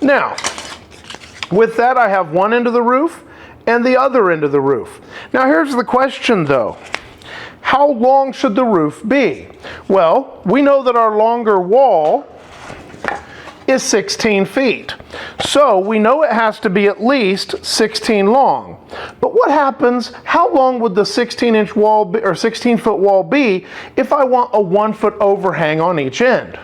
Now, with that, I have one end of the roof and the other end of the roof. Now, here's the question, though. How long should the roof be? Well, we know that our longer wall is 16 feet. So we know it has to be at least 16 long. But what happens, how long would the 16-inch wall be, or 16-foot wall be if I want a 1-foot overhang on each end?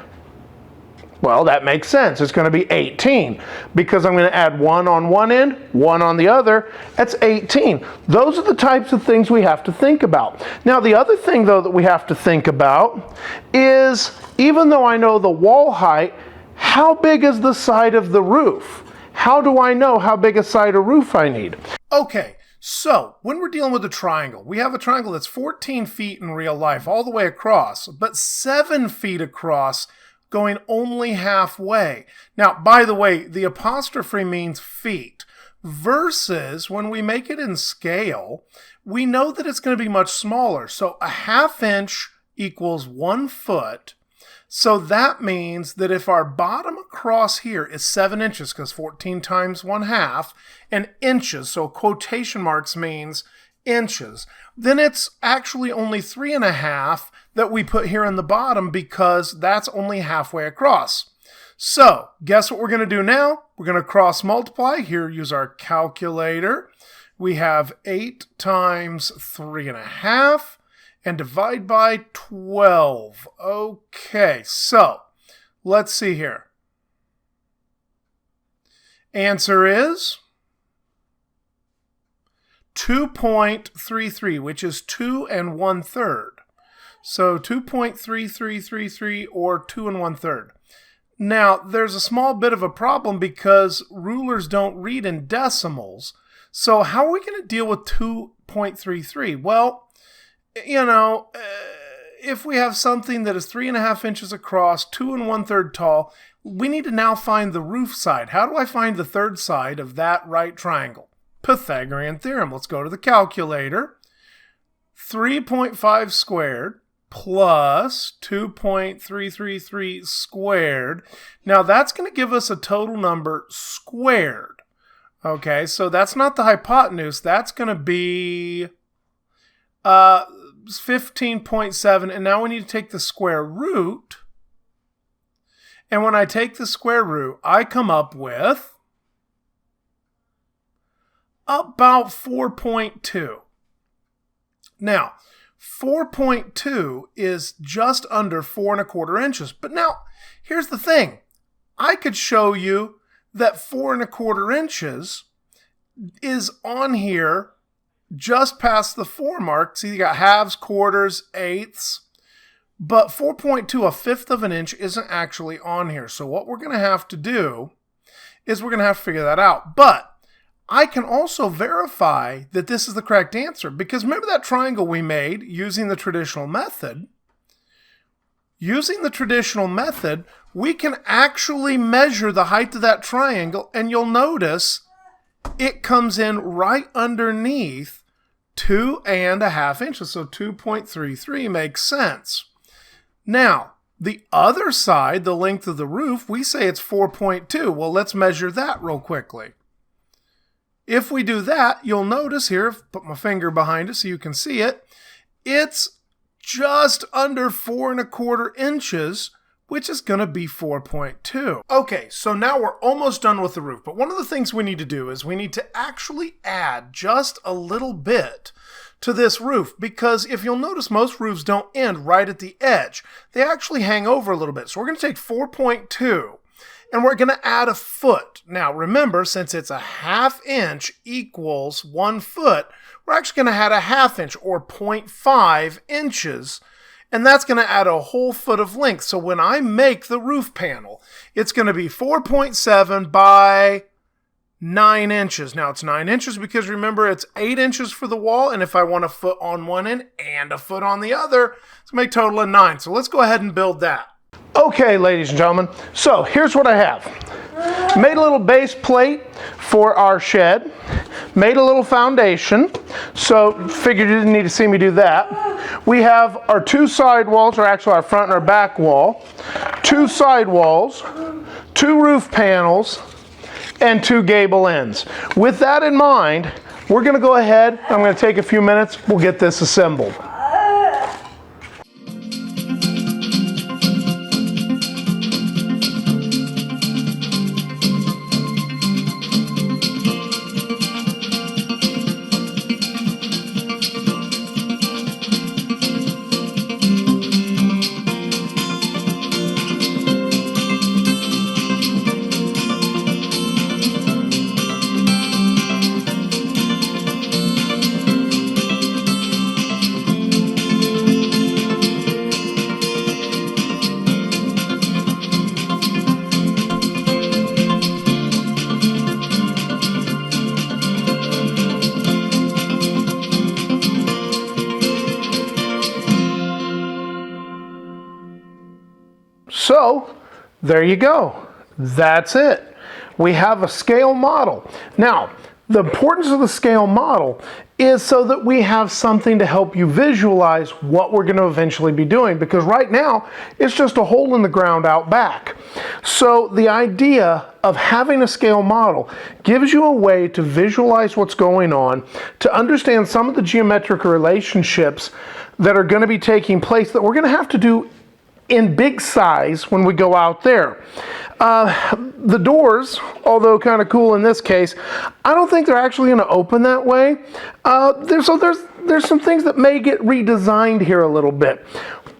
Well, that makes sense. It's going to be 18 because I'm going to add one on one end, one on the other. That's 18. Those are the types of things we have to think about. Now, the other thing, though, that we have to think about is, even though I know the wall height, how big is the side of the roof? How do I know how big a side of roof I need? Okay, so when we're dealing with a triangle, we have a triangle that's 14 feet in real life all the way across, but 7 feet across, going only halfway. Now, by the way, the apostrophe means feet, versus when we make it in scale, we know that it's going to be much smaller. So a 1/2 inch equals 1 foot. So that means that if our bottom across here is 7 inches, because 14 times 1/2, and inches, so quotation marks means inches, then it's actually only 3.5 that we put here in the bottom because that's only halfway across. So guess what we're going to do now? We're going to cross multiply. Here, use our calculator. We have 8 times 3.5 and divide by 12. Okay, so let's see here. Answer is 2.33, which is 2 1/3. So 2.3333 or 2 1/3. Now, there's a small bit of a problem because rulers don't read in decimals. So how are we going to deal with 2.33? Well, you know, if we have something that is 3.5 inches across, 2 1/3 tall, we need to now find the roof side. How do I find the third side of that right triangle? Pythagorean theorem. Let's go to the calculator. 3.5 squared plus 2.333 squared. Now that's going to give us a total number squared. Okay, so that's not the hypotenuse. That's going to be 15.7. And now we need to take the square root. And when I take the square root, I come up with about 4.2. Now, 4.2 is just under 4 1/4 inches. But now, here's the thing. I could show you that 4 1/4 inches is on here just past the 4 mark. See, you got halves, quarters, eighths. But 4.2, 1/5 of an inch, isn't actually on here. So what we're going to have to do is we're going to have to figure that out. But I can also verify that this is the correct answer, because remember that triangle we made using the traditional method? Using the traditional method, we can actually measure the height of that triangle, and you'll notice it comes in right underneath 2.5 inches, so 2.33 makes sense. Now, the other side, the length of the roof, we say it's 4.2. Well, let's measure that real quickly. If we do that, you'll notice here, put my finger behind it so you can see it, it's just under 4 1/4 inches, which is going to be 4.2. Okay, so now we're almost done with the roof, but one of the things we need to do is we need to actually add just a little bit to this roof, because if you'll notice, most roofs don't end right at the edge. They actually hang over a little bit. So we're going to take 4.2. and we're going to add a foot. Now remember, since it's a 1/2 inch equals 1 foot, we're actually going to add a 1/2 inch or 0.5 inches, and that's going to add a whole foot of length. So when I make the roof panel, it's going to be 4.7 by 9 inches. Now it's 9 inches because remember it's 8 inches for the wall, and if I want a foot on one end and a foot on the other, it's going to make a total of 9. So let's go ahead and build that. Okay, ladies and gentlemen, so here's what I have. Made a little base plate for our shed, made a little foundation, so figured you didn't need to see me do that. We have our 2 side walls, or actually our front and our back wall, 2 side walls, 2 roof panels, and 2 gable ends. With that in mind, we're going to go ahead, I'm going to take a few minutes, we'll get this assembled. So, there you go. That's it. We have a scale model. Now, the importance of the scale model is so that we have something to help you visualize what we're going to eventually be doing, because right now it's just a hole in the ground out back. So the idea of having a scale model gives you a way to visualize what's going on, to understand some of the geometric relationships that are going to be taking place that we're going to have to do in big size when we go out there. The doors, although kind of cool in this case, I don't think they're actually going to open that way. There's some things that may get redesigned here a little bit,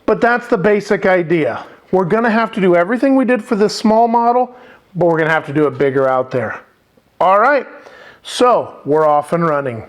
but that's the basic idea. We're going to have to do everything we did for this small model, but we're going to have to do it bigger out there. All right, so we're off and running.